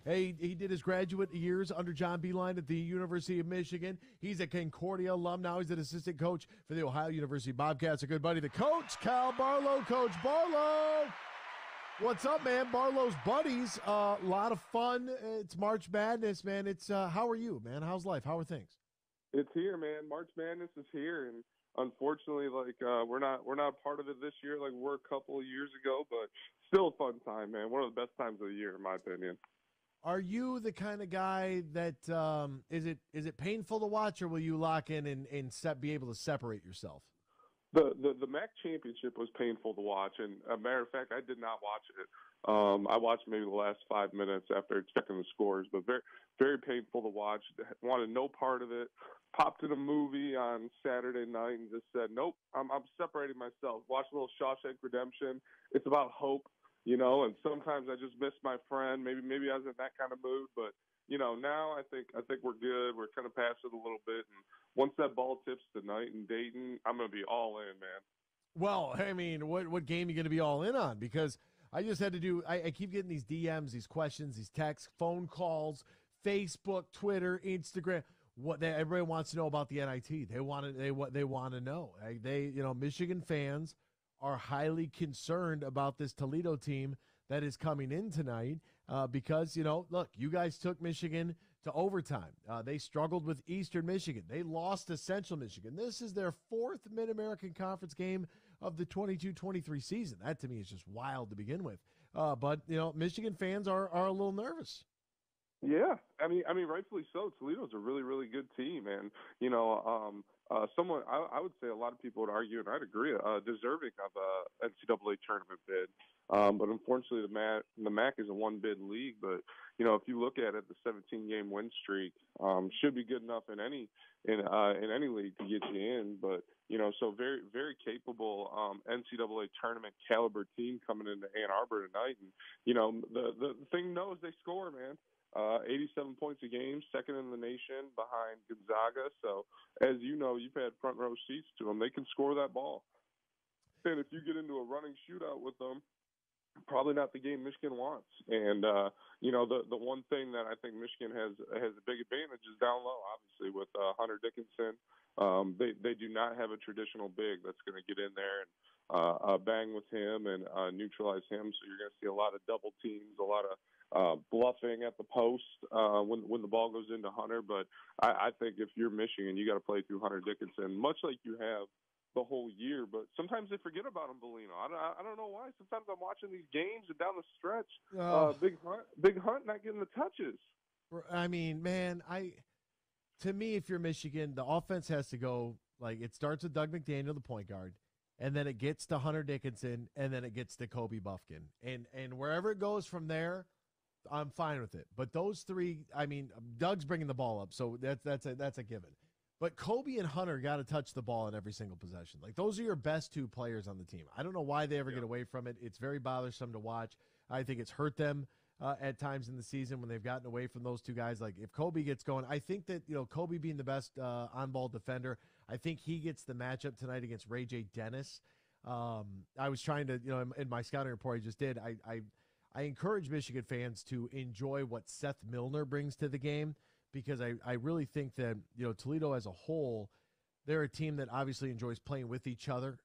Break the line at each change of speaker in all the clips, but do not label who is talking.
He did his graduate years under John Beeline at the University of Michigan. He's a Concordia alum. Now he's an assistant coach for the Ohio University Bobcats. A good buddy, the coach, Cal Barlow. Coach Barlow, what's up, man? Barlow's buddies. A lot of fun. It's March Madness, man. It's how are you, man? How's life? How are things?
It's here, man. March Madness is here, and unfortunately, we're not part of it this year, like we were a couple of years ago. But still a fun time, man. One of the best times of the year, in my opinion.
Are you the kind of guy that is it painful to watch, or will you lock in and be able to separate yourself?
The MAC championship was painful to watch, and a matter of fact, I did not watch it. I watched maybe the last 5 minutes after checking the scores, but very, very painful to watch. Wanted no part of it. Popped in a movie on Saturday night and just said, nope, I'm separating myself. Watched a little Shawshank Redemption. It's about hope, and sometimes I just miss my friend. Maybe I was in that kind of mood, but now I think we're good. We're kind of past it a little bit, and once that ball tips tonight in Dayton, I'm going to be all in, man.
Well, I mean, what game are you going to be all in on? Because I just had to do. I keep getting these DMs, these questions, these texts, phone calls, Facebook, Twitter, Instagram. Everybody wants to know about the NIT. They want to know. Michigan fans are highly concerned about this Toledo team that is coming in tonight because, look, you guys took Michigan to overtime. They struggled with Eastern Michigan. They lost to Central Michigan. This is their fourth Mid-American Conference game of the 22-23 season. That, to me, is just wild to begin with. But Michigan fans are a little nervous.
Yeah, I mean, rightfully so. Toledo's a really, really good team, and someone I would say a lot of people would argue, and I'd agree, deserving of a NCAA tournament bid. But unfortunately, the MAC is a one-bid league. But if you look at it, the 17-game win streak should be good enough in any league to get you in. But so very, very capable NCAA tournament caliber team coming into Ann Arbor tonight. And the thing knows they score, man. 87 points a game, second in the nation behind Gonzaga. So, as you know, you've had front row seats to them. They can score that ball. And if you get into a running shootout with them, probably not the game Michigan wants. And, the one thing that I think Michigan has a big advantage is down low, obviously, with Hunter Dickinson. They do not have a traditional big that's going to get in there and bang with him and neutralize him. So you're going to see a lot of double teams, a lot of bluffing at the post when the ball goes into Hunter. But I think if you're Michigan, you got to play through Hunter Dickinson, much like you have the whole year. But sometimes they forget about him, Bellino. I don't know why. Sometimes I'm watching these games and down the stretch, Big Hunt not getting the touches.
I mean, man, to me, if you're Michigan, the offense has to go, like, it starts with Doug McDaniel, the point guard, and then it gets to Hunter Dickinson, and then it gets to Kobe Buffkin. And wherever it goes from there, I'm fine with it. But those three, I mean, Doug's bringing the ball up, so that's a given. But Kobe and Hunter got to touch the ball in every single possession. Like, those are your best two players on the team. I don't know why they ever get away from it. It's very bothersome to watch. I think it's hurt them at times in the season when they've gotten away from those two guys. Like, if Kobe gets going, I think that, Kobe being the best on-ball defender, I think he gets the matchup tonight against Ray J. Dennis. I was trying to, in my scouting report I just did, I encourage Michigan fans to enjoy what Seth Milner brings to the game, because I really think that, Toledo as a whole, they're a team that obviously enjoys playing with each other.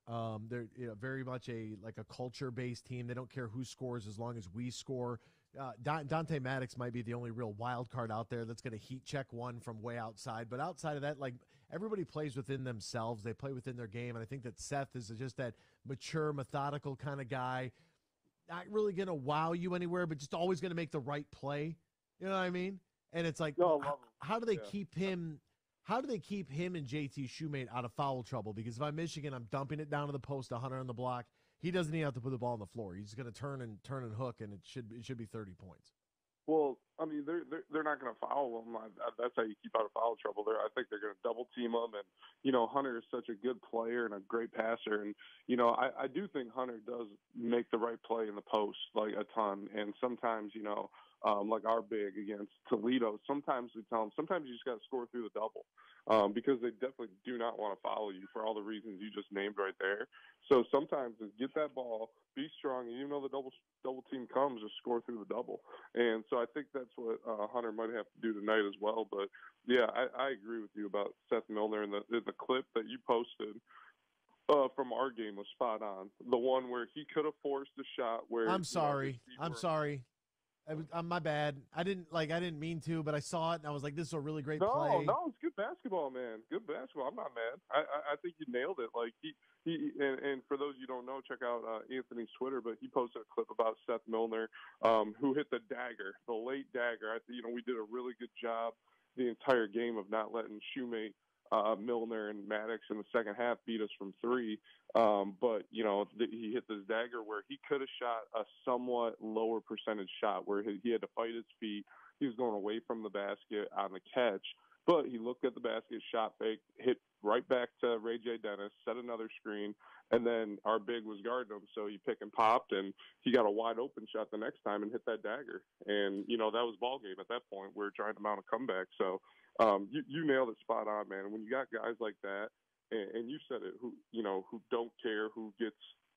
They're very much a culture-based team. They don't care who scores as long as we score. Dante Maddox might be the only real wild card out there that's going to heat check one from way outside. But outside of that, like, everybody plays within themselves. They play within their game. And I think that Seth is just that mature, methodical kind of guy. Not really going to wow you anywhere, but just always going to make the right play. You know what I mean? And it's like, how do they keep him? How do they keep him and JT Shoemate out of foul trouble? Because if I'm Michigan, I'm dumping it down to the post, 100 on the block. He doesn't even have to put the ball on the floor. He's going to turn and hook, and it should be 30 points.
Well, I mean, they're not going to foul him. That's how you keep out of foul trouble. I think they're going to double team him, and Hunter is such a good player and a great passer, and I do think Hunter does make the right play in the post, like, a ton. And sometimes like our big against Toledo, sometimes we tell them sometimes you just got to score through the double, because they definitely do not want to follow you for all the reasons you just named right there. So sometimes just get that ball, be strong, and even though the double team comes, just score through the double. And so I think that's what Hunter might have to do tonight as well. But yeah, I agree with you about Seth Milner, and the clip that you posted from our game was spot on. The one where he could have forced a shot where
I'm sorry. I'm sorry. My bad. I didn't mean to, but I saw it and I was like, this is a really great play.
No, it's good basketball, man. Good basketball. I'm not mad. I think you nailed it. Like he and for those you don't know, check out Anthony's Twitter, but he posted a clip about Seth Milner, who hit the dagger, the late dagger. We did a really good job the entire game of not letting Shoemate, Milner and Maddox in the second half beat us from three. But he hit this dagger where he could have shot a somewhat lower percentage shot where he had to fight his feet. He was going away from the basket on the catch, but he looked at the basket, shot fake, hit right back to Ray J. Dennis, set another screen, and then our big was guarding him, so he pick and popped, and he got a wide open shot the next time and hit that dagger. And that was ball game at that point. We were trying to mount a comeback. So you nailed it spot on, man. And when you got guys like that, and you said it, who don't care who gets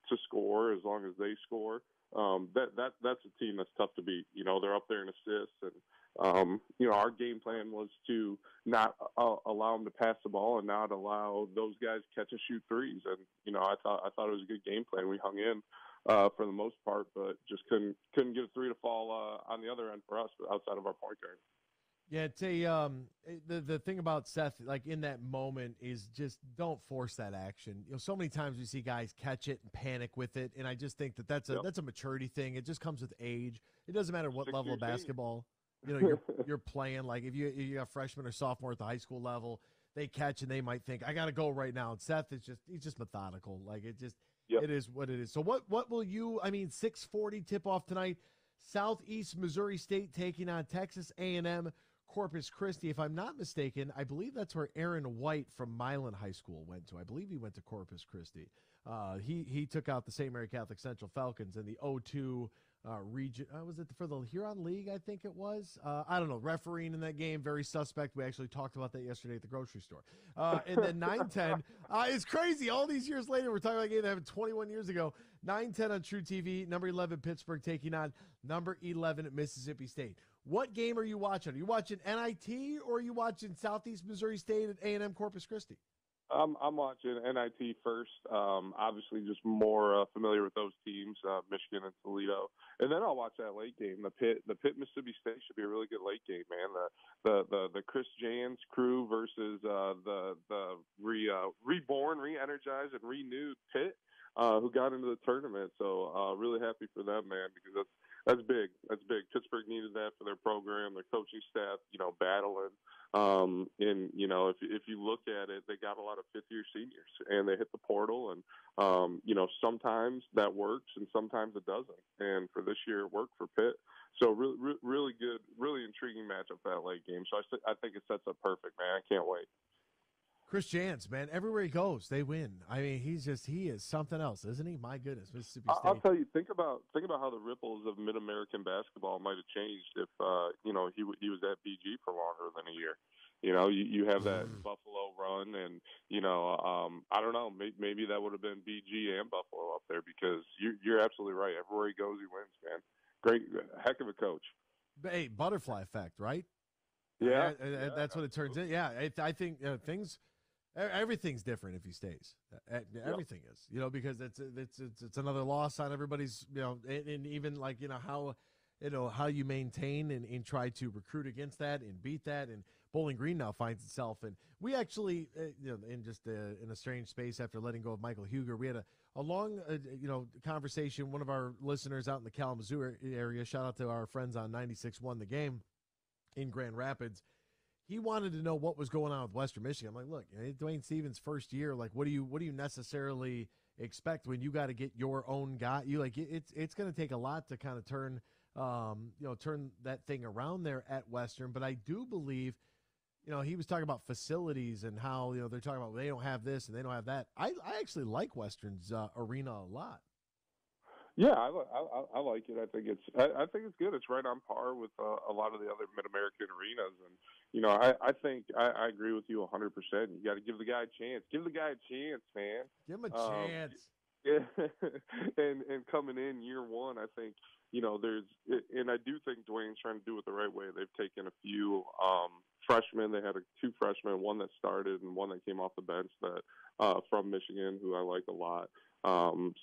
to score as long as they score, that's a team that's tough to beat. They're up there in assists, and our game plan was to not allow them to pass the ball and not allow those guys catch and shoot threes. And I thought it was a good game plan. We hung in for the most part, but just couldn't get a three to fall on the other end for us outside of our point guard.
Yeah, it's the thing about Seth, like in that moment, is just don't force that action. So many times we see guys catch it and panic with it, and I just think that's a maturity thing. It just comes with age. It doesn't matter what level of basketball you're playing. Like if you got freshman or sophomore at the high school level, they catch and they might think I got to go right now. And Seth he's just methodical. Like it is what it is. So what will you? 6:40 tip off tonight. Southeast Missouri State taking on Texas A&M. Corpus Christi, if I'm not mistaken, I believe that's where Aaron White from Milan High School went to. I believe he went to Corpus Christi. He took out the St. Mary Catholic Central Falcons in the 0-2 region. Was it for the Huron League, I think it was? I don't know. Refereeing in that game, very suspect. We actually talked about that yesterday at the grocery store. And then 9-10. It's crazy. All these years later, we're talking about a game that happened 21 years ago. 9-10 on True TV. Number 11, Pittsburgh taking on number 11 at Mississippi State. What game are you watching? Are you watching NIT or are you watching Southeast Missouri State at A&M Corpus Christi?
I'm watching NIT first. Obviously, just more familiar with those teams, Michigan and Toledo, and then I'll watch that late game. The Pitt Mississippi State should be a really good late game, man. The Chris Jans crew versus the reborn, re-energized, and renewed Pitt, who got into the tournament. So really happy for them, man, because that's big. That's big. Pittsburgh needed that for their program, their coaching staff, battling. If you look at it, they got a lot of fifth-year seniors, and they hit the portal, and sometimes that works, and sometimes it doesn't. And for this year, it worked for Pitt. So really good, really intriguing matchup that late game. So I think it sets up perfect, man. I can't wait.
Chris Jans, man, everywhere he goes, they win. he is something else, isn't he? My goodness, Mississippi State.
I'll tell you, think about how the ripples of Mid-American basketball might have changed if he was at BG for longer than a year. You have that Buffalo run, and I don't know, maybe that would have been BG and Buffalo up there, because you're absolutely right. Everywhere he goes, he wins, man. Great, heck of a coach.
Hey, butterfly effect, right?
Yeah,
that's what it turns in. Yeah, I think everything's different if he stays. Everything is, because it's another loss on everybody's, and even like, how you maintain and try to recruit against that and beat that. And Bowling Green now finds itself, and we actually, in a strange space after letting go of Michael Huger, we had a long, conversation. One of our listeners out in the Kalamazoo area, shout out to our friends on 96.1 The Game in Grand Rapids. He wanted to know what was going on with Western Michigan. I'm like, look, Dwayne Stevens' first year, like, what do you necessarily expect when you got to get your own guy? It's going to take a lot to kind of turn that thing around there at Western. But I do believe, he was talking about facilities and how, they're talking about they don't have this and they don't have that. I actually like Western's arena a lot.
Yeah, I like it. I think it's good. It's right on par with a lot of the other Mid American arenas, and I think I agree with you 100%. You got to give the guy a chance. Give the guy a chance, man.
Give him a
Um,
chance.
yeah, and coming in year one, I think there's, and I do think Dwayne's trying to do it the right way. They've taken a few freshmen. They had two freshmen, one that started and one that came off the bench that from Michigan, who I like a lot.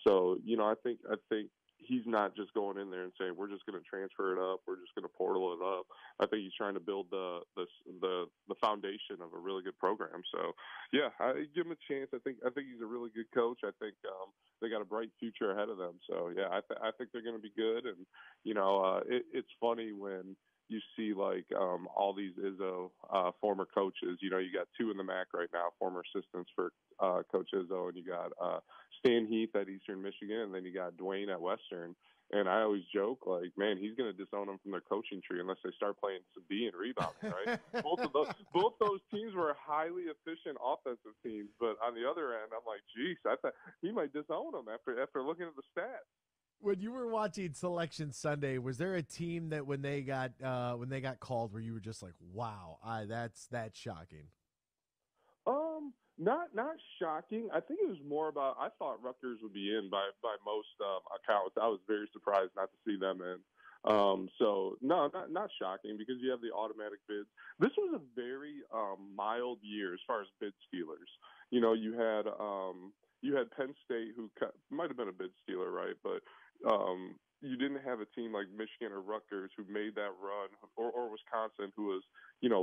So I think he's not just going in there and saying we're just going to transfer it up, we're just going to portal it up. I think he's trying to build the foundation of a really good program. So yeah, I give him a chance. I think he's a really good coach. I think they got a bright future ahead of them. So yeah, I think they're going to be good. And it's funny when you see like all these Izzo former coaches. You got two in the MAC right now, former assistants for Coach Izzo, and you got Stan Heath at Eastern Michigan, and then you got Dwayne at Western. And I always joke, like, man, he's going to disown them from their coaching tree unless they start playing some D and rebounding, right? both those teams were highly efficient offensive teams, but on the other end, I'm like, geez, I thought he might disown them after looking at the stats.
When you were watching Selection Sunday, was there a team that when they got called where you were just like, wow, that's shocking?
Not shocking. I think it was more about I thought Rutgers would be in by most accounts. I was very surprised not to see them in. So no, not shocking because you have the automatic bids. This was a very mild year as far as bid stealers. You had Penn State who might have been a bid stealer, right? But you didn't have a team like Michigan or Rutgers who made that run, or Wisconsin who was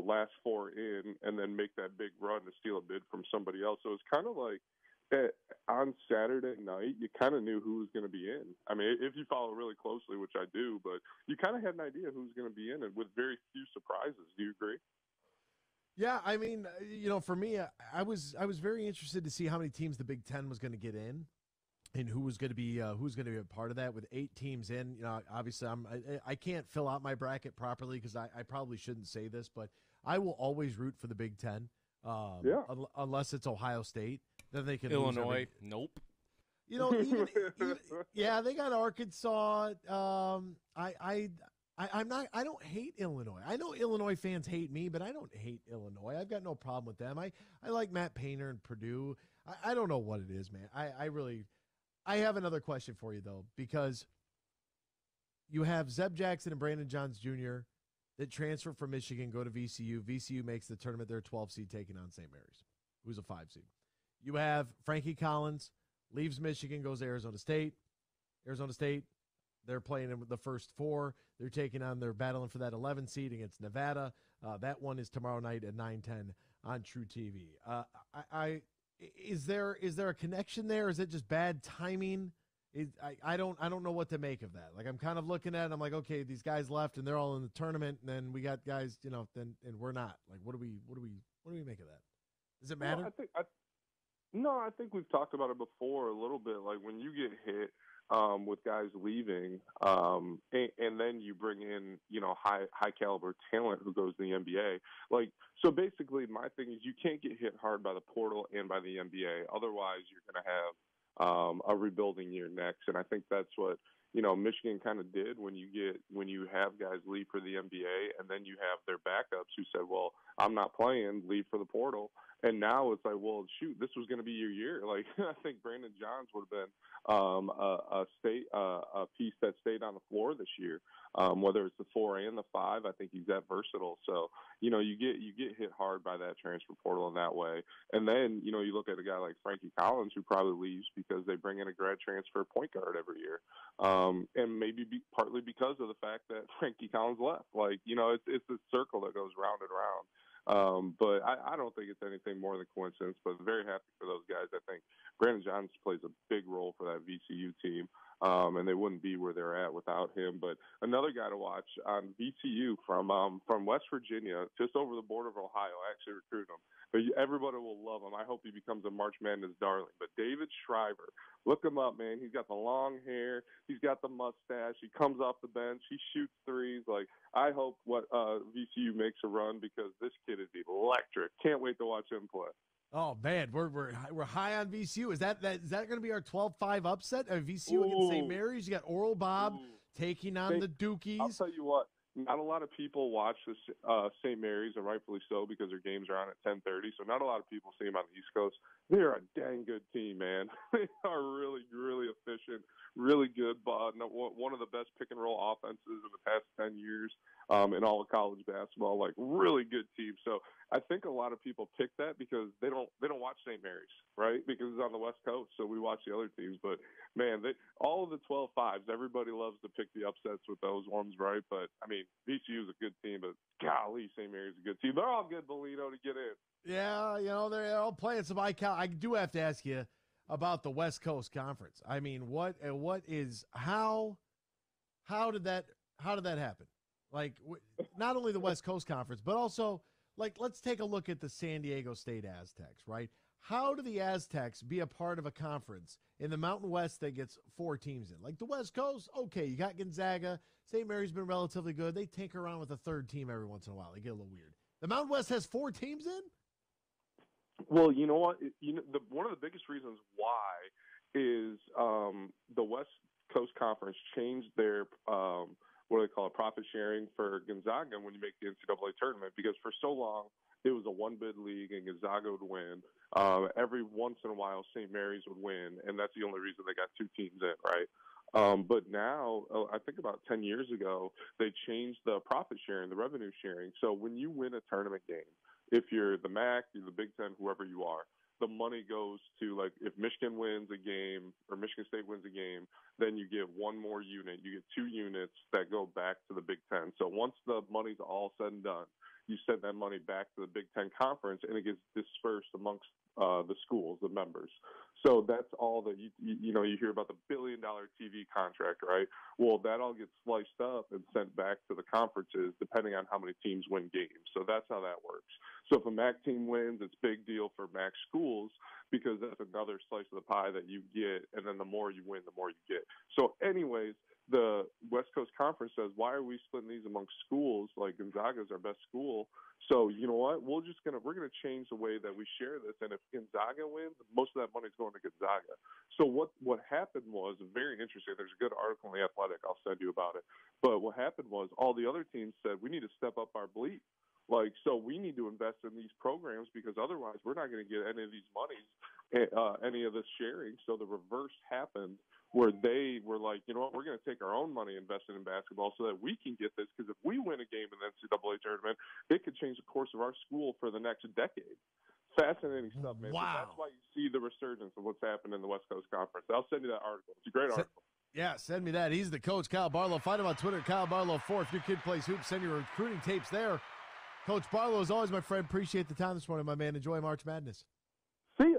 last four in and then make that big run to steal a bid from somebody else. So it's kind of like on Saturday night, you kind of knew who was going to be in. I mean, if you follow really closely, which I do, but you kind of had an idea who was going to be in, and with very few surprises. Do you agree?
Yeah, I mean, for me, I was very interested to see how many teams the Big Ten was going to get in, and who's going to be a part of that. With 8 teams in, obviously I can't fill out my bracket properly because I probably shouldn't say this, but I will always root for the Big Ten,
Yeah.
unless it's Ohio State. Then they can
Illinois. Nope.
Even yeah, they got Arkansas. I'm not. I don't hate Illinois. I know Illinois fans hate me, but I don't hate Illinois. I've got no problem with them. I like Matt Painter and Purdue. I don't know what it is, man. I have another question for you though, because you have Zeb Jackson and Brandon Johns Jr. that transfer from Michigan, go to VCU. VCU makes the tournament. They're a 12 seed taking on St. Mary's, who's a 5 seed. You have Frankie Collins, leaves Michigan, goes to Arizona State. Arizona State, they're playing in the first 4. They're battling for that 11 seed against Nevada. That one is tomorrow night at 9:10 on True TV. Is there a connection there? Is it just bad timing? I don't know what to make of that. Like, I'm kind of looking at it, I'm like, okay, these guys left and they're all in the tournament, and then we got guys, and we're not. Like, what do we make of that? Does it matter?
No, I think we've talked about it before a little bit. Like, when you get hit with guys leaving, and then you bring in high caliber talent who goes to the NBA. Like, so basically, my thing is you can't get hit hard by the portal and by the NBA. Otherwise, you're going to have a rebuilding year next. And I think that's what Michigan kind of did when you have guys leave for the NBA, and then you have their backups who said, well, I'm not playing, leave for the portal. And now it's like, well, shoot, this was going to be your year. Like, I think Brandon Johns would have been a piece that stayed on the floor this year, whether it's the 4 and the 5. I think he's that versatile. So you get hit hard by that transfer portal in that way. And then you look at a guy like Frankie Collins, who probably leaves because they bring in a grad transfer point guard every year, and maybe partly because of the fact that Frankie Collins left. Like, it's a circle that goes round and round. But I don't think it's anything more than coincidence, but very happy for those guys. I think Brandon Johns plays a big role for that VCU team, and they wouldn't be where they're at without him. But another guy to watch on VCU from West Virginia, just over the border of Ohio. I actually recruited him. But everybody will love him. I hope he becomes a March Madness darling. But David Shriver, look him up, man. He's got the long hair. He's got the mustache. He comes off the bench. He shoots threes. Like, I hope VCU makes a run because this kid is electric. Can't wait to watch him play.
Oh man, we're high on VCU. Is that going to be our 12-5 upset? VCU against St. Mary's. You got Oral Bob taking on the Dukies.
I'll tell you what. Not a lot of people watch the St. Mary's, and rightfully so, because their games are on at 10:30. So not a lot of people see them on the East Coast. They're a dang good team, man. They are really, really efficient, really good. One of the best pick and roll offenses in the past 10 years in all of college basketball. Like really good team. So I think a lot of people pick that because they don't watch St. Mary's, right? Because it's on the West Coast, so we watch the other teams. But man, all of the 12-5s, everybody loves to pick the upsets with those ones, right? But I mean, VCU is a good team, but golly, St. Mary's is a good team. They're all good, Bellino, to get in.
Yeah, they're all playing some high cal. I do have to ask you about the West Coast Conference. I mean, how did that happen? Like, not only the West Coast Conference, but also, like, let's take a look at the San Diego State Aztecs, right? How do the Aztecs be a part of a conference in the Mountain West that gets 4 teams in? Like the West Coast, okay, you got Gonzaga. St. Mary's been relatively good. They tinker around with a 3rd team every once in a while. They get a little weird. The Mountain West has 4 teams in?
Well, you know what? One of the biggest reasons why is the West Coast Conference changed their what do they call it, profit sharing for Gonzaga when you make the NCAA tournament, because for so long it was a 1-bid league and Gonzaga would win. Every once in a while St. Mary's would win, and that's the only reason they got 2 teams in, right? But now, I think about 10 years ago, they changed the profit sharing, the revenue sharing. So when you win a tournament game, if you're the MAC, you're the Big Ten, whoever you are, the money goes to, like, if Michigan wins a game or Michigan State wins a game, then you get 1 more unit. You get 2 units that go back to the Big Ten. So once the money's all said and done, you send that money back to the Big Ten Conference, and it gets dispersed amongst the schools, the members. So that's all that you hear about the $1 billion TV contract, right? Well, that all gets sliced up and sent back to the conferences depending on how many teams win games. So that's how that works. So if a MAC team wins, it's a big deal for MAC schools because that's another slice of the pie that you get, and then the more you win, the more you get. So anyways, the West Coast Conference says, why are we splitting these amongst schools? Like Gonzaga is our best school. So you know what? We're going to change the way that we share this. And if Gonzaga wins, most of that money is going to Gonzaga. So what happened was very interesting. There's a good article in The Athletic. I'll send you about it. But what happened was all the other teams said, we need to step up our bleed. Like, so we need to invest in these programs because otherwise we're not going to get any of these monies, any of this sharing. So the reverse happened where they were like, you know what, we're going to take our own money invested in basketball so that we can get this. Because if we win a game in the NCAA tournament, it could change the course of our school for the next decade. Fascinating stuff, man.
Wow.
So that's why you see the resurgence of what's happened in the West Coast Conference. I'll send you that article. It's a great article.
Yeah, send me that. He's the coach, Kyle Barlow. Find him on Twitter, Kyle Barlow4. If your kid plays hoops, send your recruiting tapes there. Coach Barlow, as always, my friend, appreciate the time this morning, my man. Enjoy March Madness.
See ya.